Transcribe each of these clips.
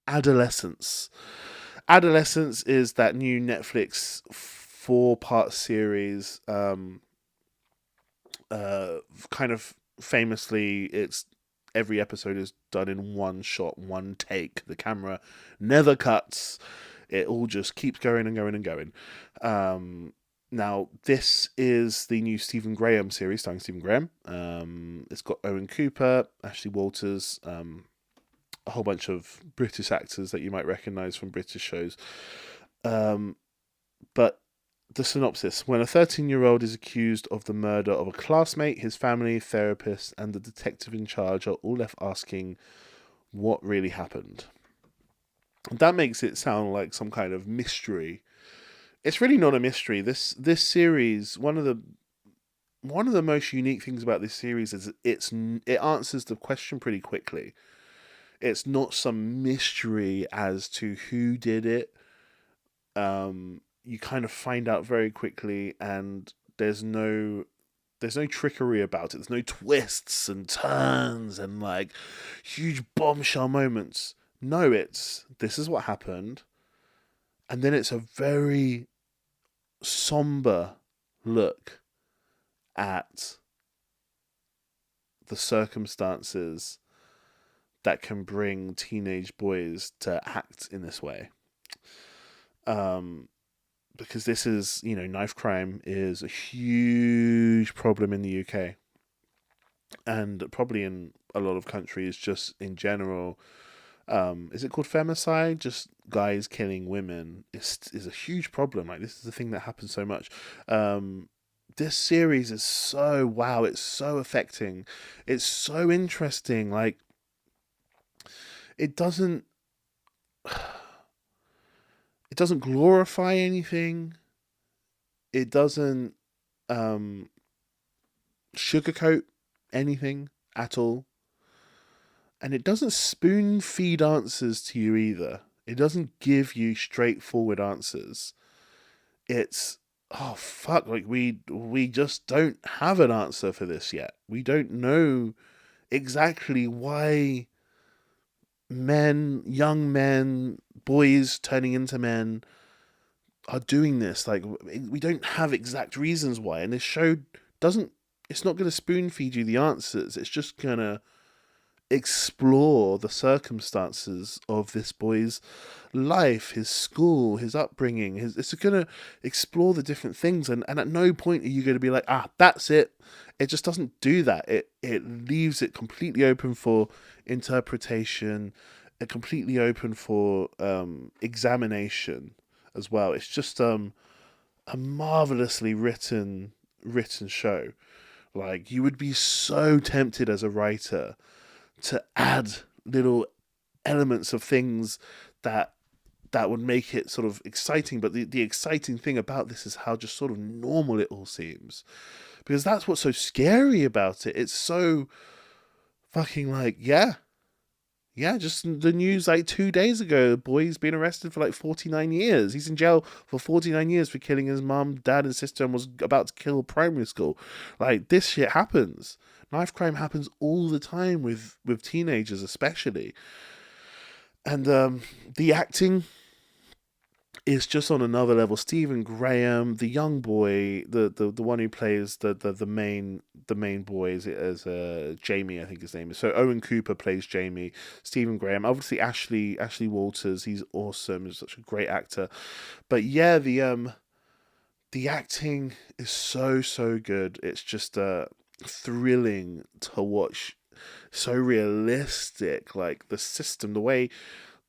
Adolescence. Adolescence is that new Netflix 4-part series. Uh, kind of famously, it's every episode is done in one shot, one take. The camera never cuts. It all just keeps going and going and going. Now, this is the new Stephen Graham series starring Stephen Graham. It's got Owen Cooper, Ashley Walters, a whole bunch of British actors that you might recognise from British shows. Um, but the synopsis: when a 13-year-old is accused of the murder of a classmate, his family, therapist, and the detective in charge are all left asking what really happened. And that makes it sound like some kind of mystery. It's really not a mystery. This series, one of the most unique things about this series is it answers the question pretty quickly. It's not some mystery as to who did it. You kind of find out very quickly, and there's no trickery about it. There's no twists and turns and like huge bombshell moments. No, it's this is what happened, and then it's a very somber look at the circumstances that can bring teenage boys to act in this way. Um, because this is, knife crime is a huge problem in the UK and probably in a lot of countries just in general. Is it called femicide? Just guys killing women is a huge problem. Like, this is the thing that happens so much. This series is so wow. It's so affecting. It's so interesting. Like, it doesn't it doesn't glorify anything. It doesn't um, sugarcoat anything at all. And it doesn't spoon feed answers to you either. It doesn't give you straightforward answers. It's, oh fuck, like we just don't have an answer for this yet. We don't know exactly why young men, boys turning into men are doing this. Like, we don't have exact reasons why, and this show doesn't. It's not going to spoon feed you the answers. It's just gonna explore the circumstances of this boy's life, his school, his upbringing. It's going to explore the different things, and at no point are you going to be like, that's it. It just doesn't do that. It leaves it completely open for interpretation, completely open for examination as well. It's just a marvelously written show. Like, you would be so tempted as a writer to add little elements of things that would make it sort of exciting. But the exciting thing about this is how just sort of normal it all seems. Because that's what's so scary about it. It's so fucking like, yeah. Yeah, just the news like 2 days ago, the boy's been arrested for like 49 years. He's in jail for 49 years for killing his mum, dad, and sister, and was about to kill primary school. Like, this shit happens. Knife crime happens all the time with teenagers, especially. And the acting is just on another level. Stephen Graham, the young boy, the one who plays the main boy is Jamie, I think his name is. So Owen Cooper plays Jamie. Stephen Graham, obviously Ashley Walters, he's awesome. He's such a great actor. But yeah, the acting is so good. It's just thrilling to watch. So realistic, like the system, the way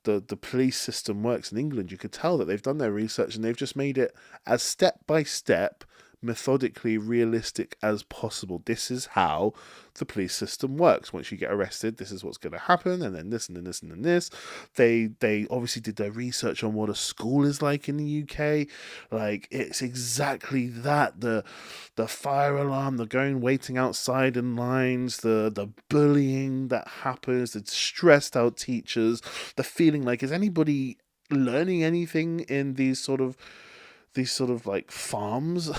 the police system works in England. You could tell that they've done their research and they've just made it as step by step, methodically realistic as possible. This is how the police system works. Once you get arrested, this is what's going to happen, and then this, and then this, and then this. They obviously did their research on what a school is like in the UK. Like, it's exactly that. The fire alarm, the going waiting outside in lines, the bullying that happens, the stressed out teachers, the feeling like, is anybody learning anything in these sort of like farms?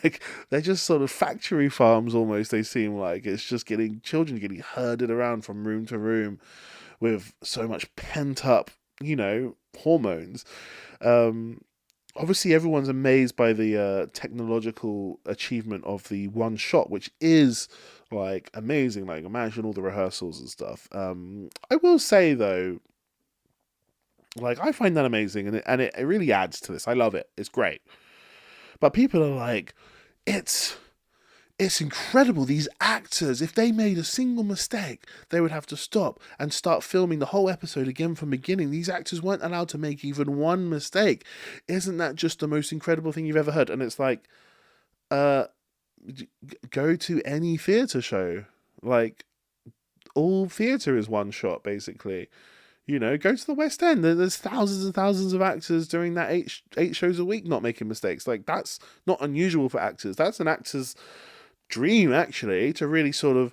Like, they're just sort of factory farms almost. They seem like it's just children getting herded around from room to room with so much pent up hormones. Um, Obviously, everyone's amazed by the technological achievement of the one shot, which is like amazing. Like, imagine all the rehearsals and stuff. I will say though, like, I find that amazing, and it really adds to this. I love it. It's great. But people are like, it's it's incredible. These actors, if they made a single mistake, they would have to stop and start filming the whole episode again from beginning. These actors weren't allowed to make even one mistake. Isn't that just the most incredible thing you've ever heard? And it's like, uh, go to any theatre show. Like, all theatre is one shot, basically. Go to the West End. There's thousands and thousands of actors doing that eight shows a week, not making mistakes. Like, that's not unusual for actors. That's an actor's dream, actually, to really sort of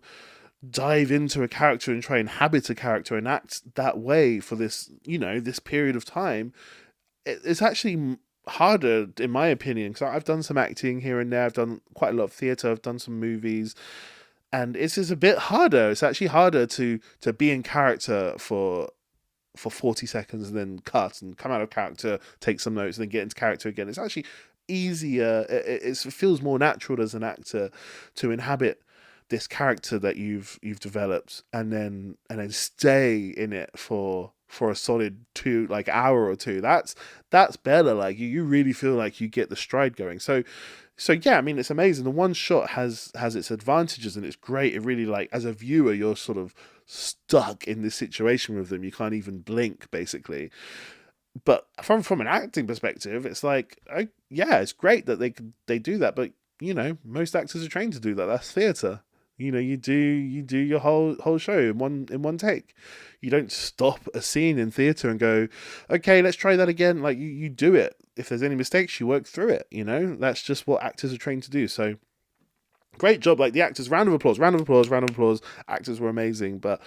dive into a character and try and inhabit a character and act that way for this, this period of time. It's actually harder, in my opinion, because I've done some acting here and there. I've done quite a lot of theatre. I've done some movies, and it's just a bit harder. It's actually harder to be in character for 40 seconds and then cut and come out of character, take some notes, and then get into character again. It's actually easier. It feels more natural as an actor to inhabit this character that you've developed, and then stay in it for a solid hour or two. That's better. Like, you really feel like you get the stride going. So yeah, I mean, it's amazing. The one shot has its advantages, and it's great. It really, like, as a viewer, you're sort of stuck in this situation with them. You can't even blink, basically. But from an acting perspective, it's like, yeah, it's great that they do that. But most actors are trained to do that. That's theatre. You do your whole show in one take. You don't stop a scene in theatre and go, okay, let's try that again. Like, you do it. If there's any mistakes, you work through it. That's just what actors are trained to do. So great job. Like, the actors, round of applause, round of applause, round of applause. Actors were amazing, but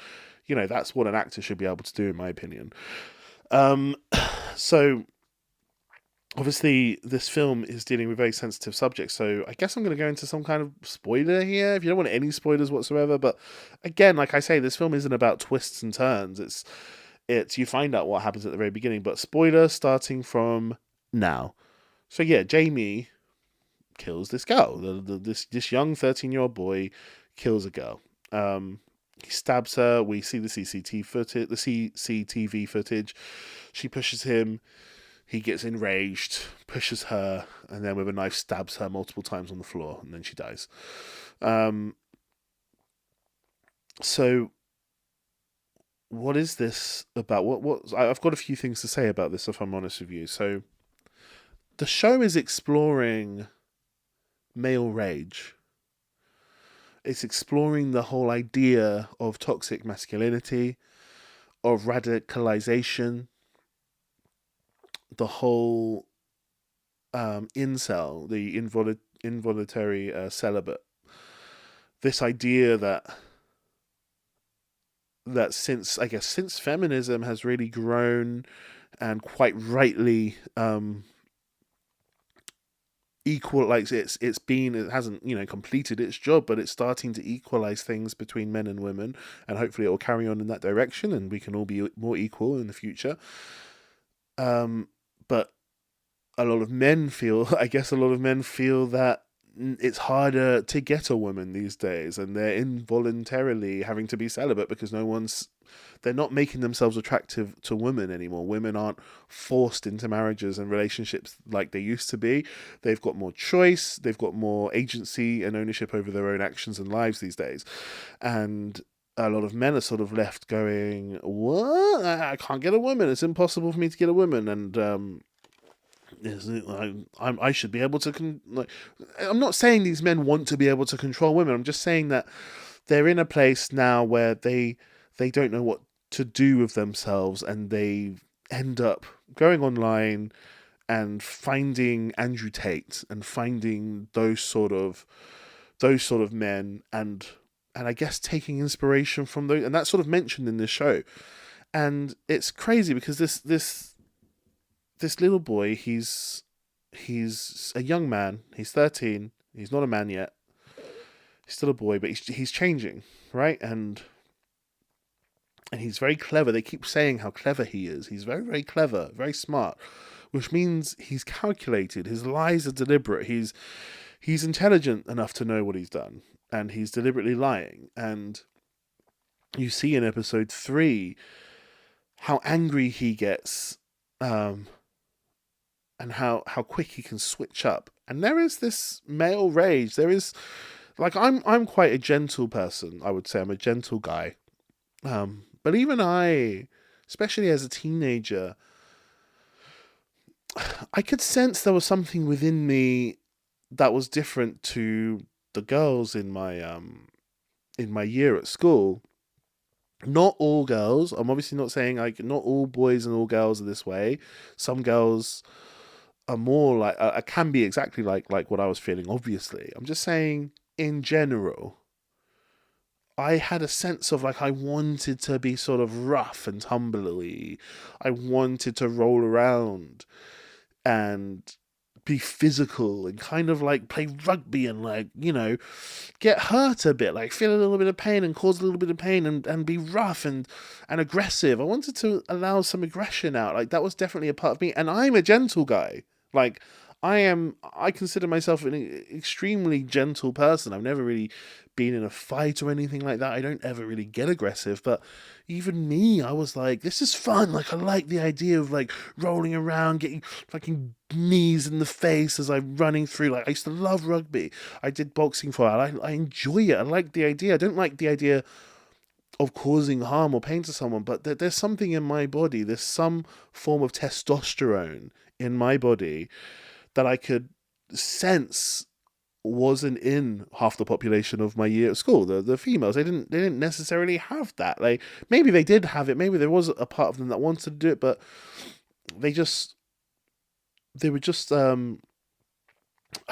that's what an actor should be able to do, in my opinion. So obviously this film is dealing with very sensitive subjects, so I guess I'm going to go into some kind of spoiler here, if you don't want any spoilers whatsoever. But again, like I say, this film isn't about twists and turns. It's you find out what happens at the very beginning, but spoiler starting from now. So yeah, Jamie kills this girl. This young 13-year-old boy kills a girl. He stabs her. We see the CCTV footage. She pushes him. He gets enraged, pushes her, and then with a knife stabs her multiple times on the floor, and then she dies. So what is this about? I've got a few things to say about this, if I'm honest with you. So the show is exploring male rage. It's exploring the whole idea of toxic masculinity, of radicalization, the whole incel, the involuntary celibate. This idea that since feminism has really grown and quite rightly it hasn't completed its job, but it's starting to equalize things between men and women, and hopefully it will carry on in that direction, and we can all be more equal in the future. But a lot of men feel that it's harder to get a woman these days, and they're involuntarily having to be celibate because they're not making themselves attractive to women anymore. Women aren't forced into marriages and relationships like they used to be. They've got more choice, they've got more agency and ownership over their own actions and lives these days. And a lot of men are sort of left going, what? I can't get a woman. It's impossible for me to get a woman. And I should be able to I'm not saying these men want to be able to control women. I'm just saying that they're in a place now where they don't know what to do with themselves, and they end up going online and finding Andrew Tate and finding those sort of men, and I guess taking inspiration from those, and that's sort of mentioned in this show. And it's crazy because this little boy, he's a young man. He's 13. He's not a man yet. He's still a boy, but he's changing, right? And and he's very clever. They keep saying how clever he is. He's very, very clever, very smart, which means he's calculated. His lies are deliberate. He's intelligent enough to know what he's done, and he's deliberately lying. And you see in episode 3 how angry he gets, and how quick he can switch up. And there is this male rage. There is, like, I'm quite a gentle person. I would say I'm a gentle guy. But even I, especially as a teenager, I could sense there was something within me that was different to the girls in my year at school. Not all girls. I'm obviously not saying like not all boys and all girls are this way. Some girls are more like can be exactly like what I was feeling. Obviously, I'm just saying in general. I had a sense of like I wanted to be sort of rough and tumbly. I wanted to roll around and be physical and kind of like play rugby and like, get hurt a bit, like feel a little bit of pain and cause a little bit of pain and be rough and aggressive. I wanted to allow some aggression out. Like that was definitely a part of me. And I'm a gentle guy. Like I consider myself an extremely gentle person. I've never really been in a fight or anything like that. I don't ever really get aggressive, but even me, I was like, this is fun. Like I like the idea of like rolling around, getting fucking knees in the face as I'm running through. Like I used to love rugby. I did boxing for a while. I enjoy it. I like the idea. I don't like the idea of causing harm or pain to someone, but there's something in my body. There's some form of testosterone in my body that I could sense wasn't in half the population of my year at school. The females, they didn't necessarily have that. Like maybe they did have it. Maybe there was a part of them that wanted to do it, but they just they were just I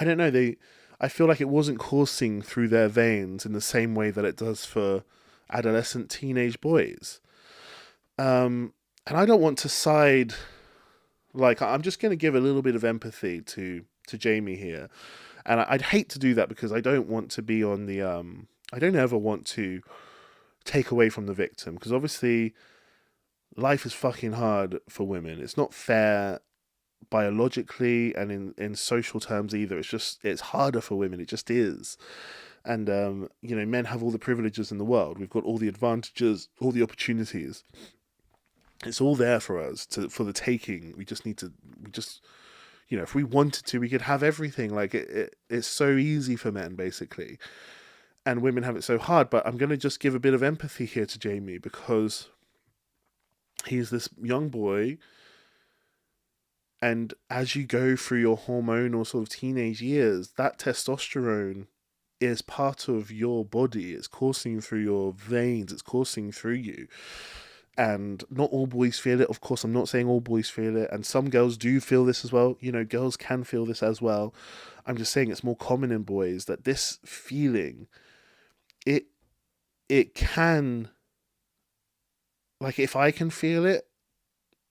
don't know. I feel like it wasn't coursing through their veins in the same way that it does for adolescent teenage boys. And I don't want to side. Like I'm just going to give a little bit of empathy to Jamie here, and I'd hate to do that because I don't want to be on the I don't ever want to take away from the victim because obviously life is fucking hard for women. It's not fair biologically and in social terms either. It's harder for women. It just is. And men have all the privileges in the world. We've got all the advantages, all the opportunities. It's all there for us for the taking. We just if we wanted to, we could have everything. Like it's so easy for men basically, and women have it so hard. But I'm going to just give a bit of empathy here to Jamie because he's this young boy, and as you go through your hormonal sort of teenage years, that testosterone is part of your body. It's coursing through your veins. It's coursing through you. And not all boys feel it. Of course, I'm not saying all boys feel it. And some girls do feel this as well. Girls can feel this as well. I'm just saying it's more common in boys that this feeling, it can, like if I can feel it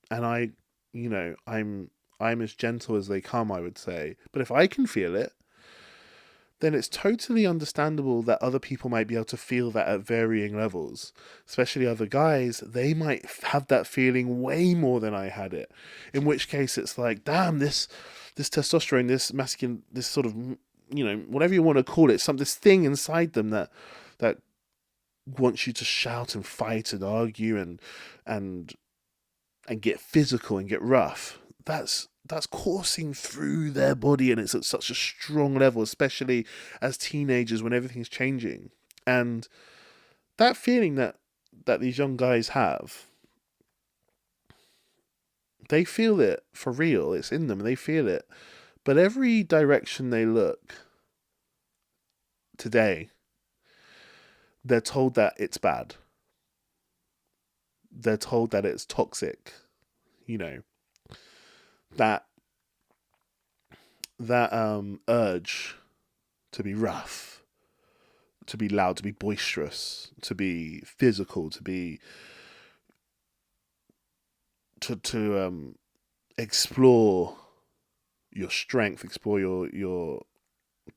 and I'm as gentle as they come, I would say. But if I can feel it, then it's totally understandable that other people might be able to feel that at varying levels. Especially other guys, they might have that feeling way more than I had it. In which case it's like, damn, this testosterone, this masculine, this sort of, whatever you want to call it, this thing inside them that wants you to shout and fight and argue and get physical and get rough. That's coursing through their body, and it's at such a strong level, especially as teenagers when everything's changing. And that feeling that these young guys have, they feel it for real. It's in them. They feel it. But every direction they look today, they're told that it's bad. They're told that it's toxic. That urge to be rough, to be loud, to be boisterous, to be physical, to explore your strength, explore your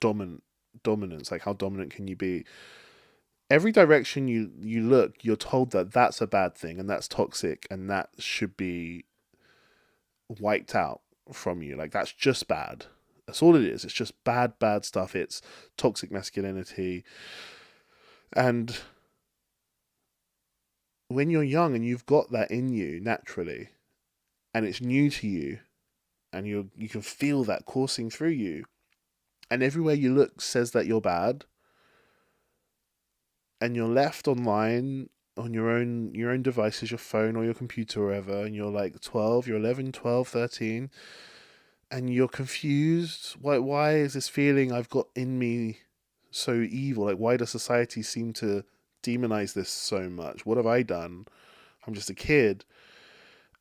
dominance. Like how dominant can you be? every direction you look, you're told that that's a bad thing and that's toxic and that should be wiped out from you. Like that's just bad. That's all it is. It's just bad stuff. It's toxic masculinity. And when you're young and you've got that in you naturally, and it's new to you, and you can feel that coursing through you, and everywhere you look says that you're bad, and you're left online on your own devices, your phone or your computer or wherever, and you're like 12, you're 11, 12, 13, and you're confused. Why is this feeling I've got in me so evil? Like, why does society seem to demonize this so much? What have I done? I'm just a kid.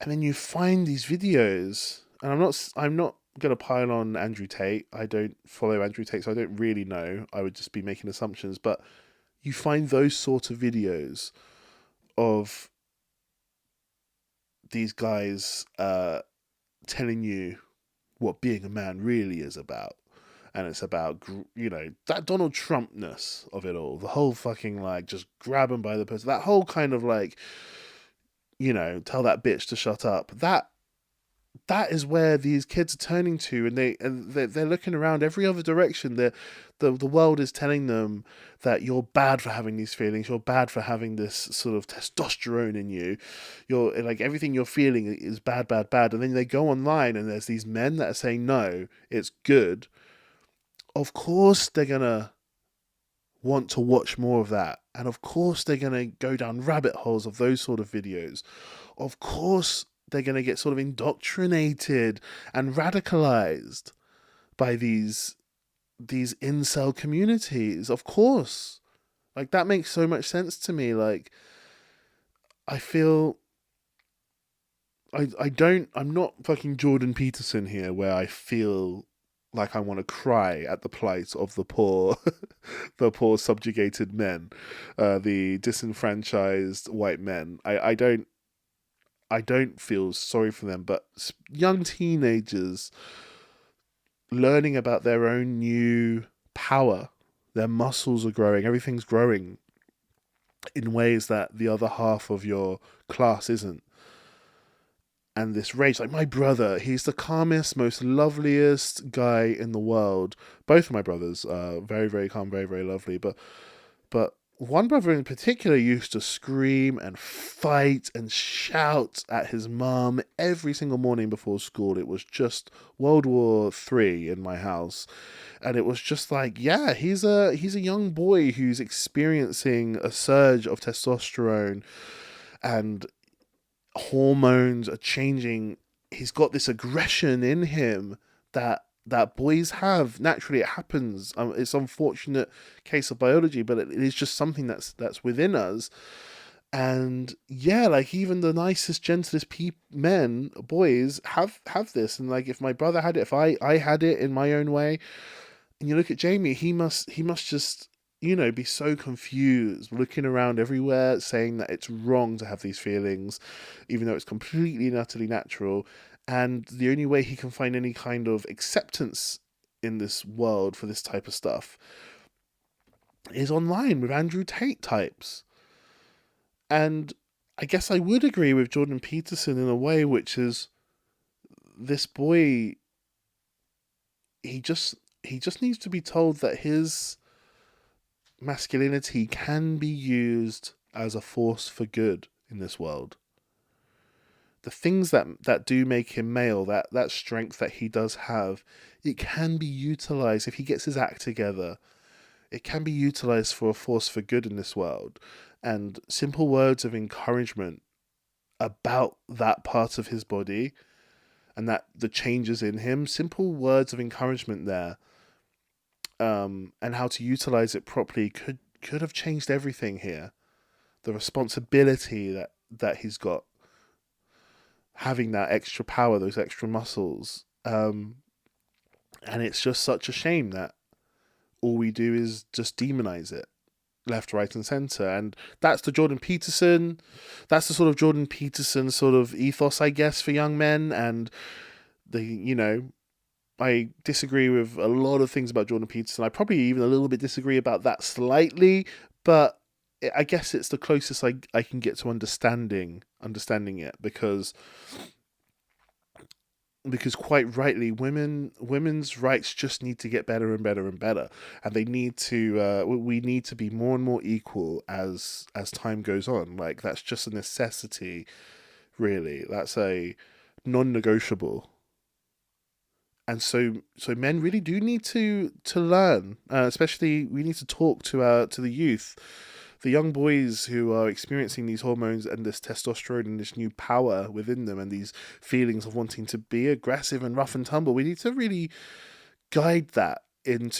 And then you find these videos, and I'm not gonna pile on Andrew Tate. I don't follow Andrew Tate, so I don't really know. I would just be making assumptions. But you find those sort of videos of these guys telling you what being a man really is about. And it's about, that Donald Trumpness of it all. The whole fucking, like, just grab him by the pussy. That whole kind of, like, tell that bitch to shut up. That is where these kids are turning to, and they're looking around every other direction. The world is telling them that you're bad for having these feelings. You're bad for having this sort of testosterone in you. You're like, everything you're feeling is bad, bad, bad. And then they go online, and there's these men that are saying no, it's good. Of course they're gonna want to watch more of that, and of course they're gonna go down rabbit holes of those sort of videos. Of course they're going to get sort of indoctrinated and radicalized by these incel communities. Of course. Like, that makes so much sense to me. Like, I feel I'm not fucking Jordan Peterson here, where I feel like I want to cry at the plight of the poor the poor subjugated men, the disenfranchised white men. I don't feel sorry for them, but young teenagers learning about their own new power, their muscles are growing, everything's growing in ways that the other half of your class isn't. And this rage, like my brother, he's the calmest, most loveliest guy in the world. Both of my brothers are very, very calm, very, very lovely. But one brother in particular used to scream and fight and shout at his mum every single morning before school. It was just World War III in my house. And it was just like, yeah, he's a young boy who's experiencing a surge of testosterone, and hormones are changing. He's got this aggression in him that boys have naturally. It happens. It's an unfortunate case of biology, but it is just something that's within us. And yeah, like even the nicest, gentlest men, boys have this. And like if my brother had it, if I had it in my own way, and you look at Jamie, he must just be so confused, looking around everywhere, saying that it's wrong to have these feelings, even though it's completely and utterly natural. And the only way he can find any kind of acceptance in this world for this type of stuff is online with Andrew Tate types. And I guess I would agree with Jordan Peterson in a way, which is this boy, he just needs to be told that his masculinity can be used as a force for good in this world. The things that do make him male, that strength that he does have, it can be utilized if he gets his act together. It can be utilized for a force for good in this world. And simple words of encouragement about that part of his body, and that the changes in him, simple words of encouragement there, and how to utilize it properly could have changed everything here. The responsibility that he's got, having that extra power, those extra muscles, and it's just such a shame that all we do is just demonize it, left, right, and center. And that's the Jordan Peterson. That's the sort of Jordan Peterson sort of ethos, I guess, for young men. And I disagree with a lot of things about Jordan Peterson. I probably even a little bit disagree about that slightly, but I guess it's the closest I can get to understanding it, because quite rightly, women's rights just need to get better and better and better, and they need to we need to be more and more equal as time goes on. Like, that's just a necessity, really. That's a non-negotiable. And so men really do need to learn, especially we need to talk to the youth, the young boys who are experiencing these hormones and this testosterone and this new power within them, and these feelings of wanting to be aggressive and rough and tumble. We need to really guide that and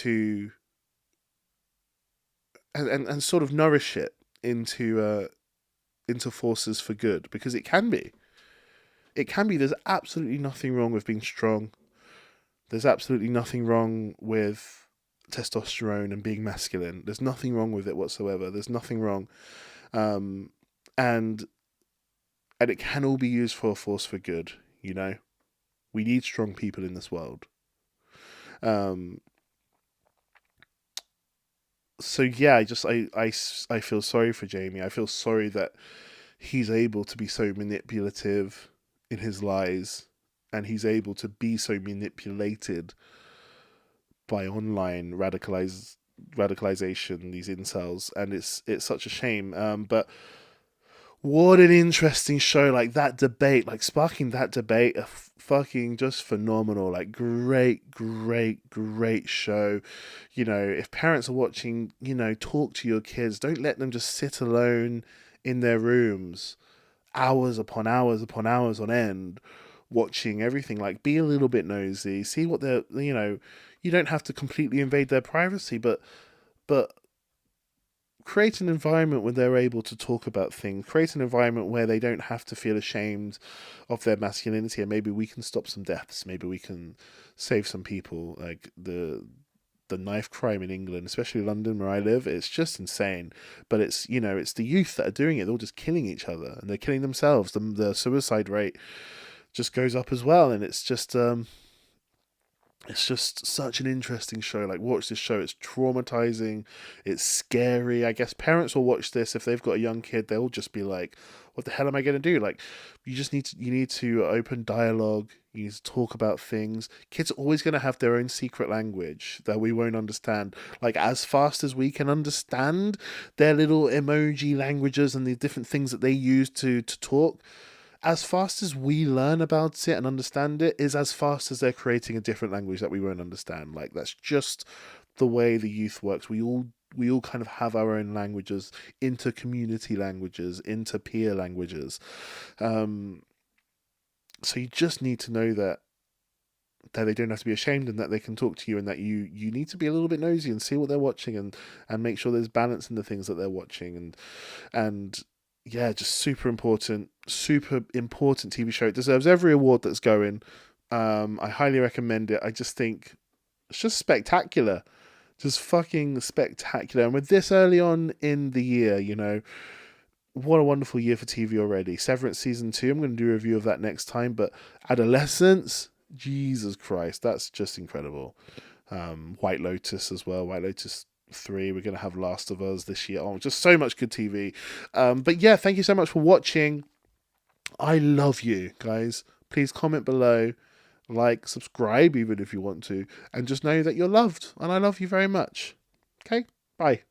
sort of nourish it into forces for good, because it can be. There's absolutely nothing wrong with being strong. There's absolutely nothing wrong with testosterone and being masculine. There's nothing wrong with it whatsoever. There's nothing wrong, um, and and it can all be used for a force for good. You know, we need strong people in this world. Um, so yeah, I feel sorry for Jamie. I feel sorry that he's able to be so manipulative in his lies, and he's able to be so manipulated by online radicalization, these incels, and it's such a shame. But what an interesting show! Like, that debate, like sparking that debate, fucking just phenomenal. Like, great, great, great show. You know, if parents are watching, talk to your kids. Don't let them just sit alone in their rooms, hours upon hours upon hours on end, watching everything. Like, be a little bit nosy, see what they're, you don't have to completely invade their privacy, but create an environment where they're able to talk about things, create an environment where they don't have to feel ashamed of their masculinity, and maybe we can stop some deaths, maybe we can save some people. Like, the knife crime in England, especially London where I live, it's just insane. But it's the youth that are doing it. They're all just killing each other, and they're killing themselves. The suicide rate just goes up as well, and it's just such an interesting show. Like, watch this show. It's traumatizing. It's scary. I guess parents will watch this if they've got a young kid. They'll just be like, "What the hell am I going to do?" Like, you need to open dialogue. You need to talk about things. Kids are always going to have their own secret language that we won't understand. Like, as fast as we can understand their little emoji languages and the different things that they use to talk, as fast as we learn about it and understand it, is as fast as they're creating a different language that we won't understand. Like, that's just the way the youth works. We all kind of have our own languages, inter community languages, inter peer languages. Um, so you just need to know that they don't have to be ashamed, and that they can talk to you, and that you need to be a little bit nosy and see what they're watching, and make sure there's balance in the things that they're watching, and yeah, just super important TV show. It deserves every award that's going. I highly recommend it. I just think it's just spectacular, just fucking spectacular. And with this early on in the year, what a wonderful year for TV already. Severance season 2. I'm going to do a review of that next time. But Adolescence, Jesus Christ, that's just incredible. White Lotus as well. White Lotus 3. We're going to have Last of Us this year. Oh, just so much good TV. But yeah, thank you so much for watching. I love you guys. Please comment below, like, subscribe even if you want to, and just know that you're loved, and I love you very much. Okay, bye.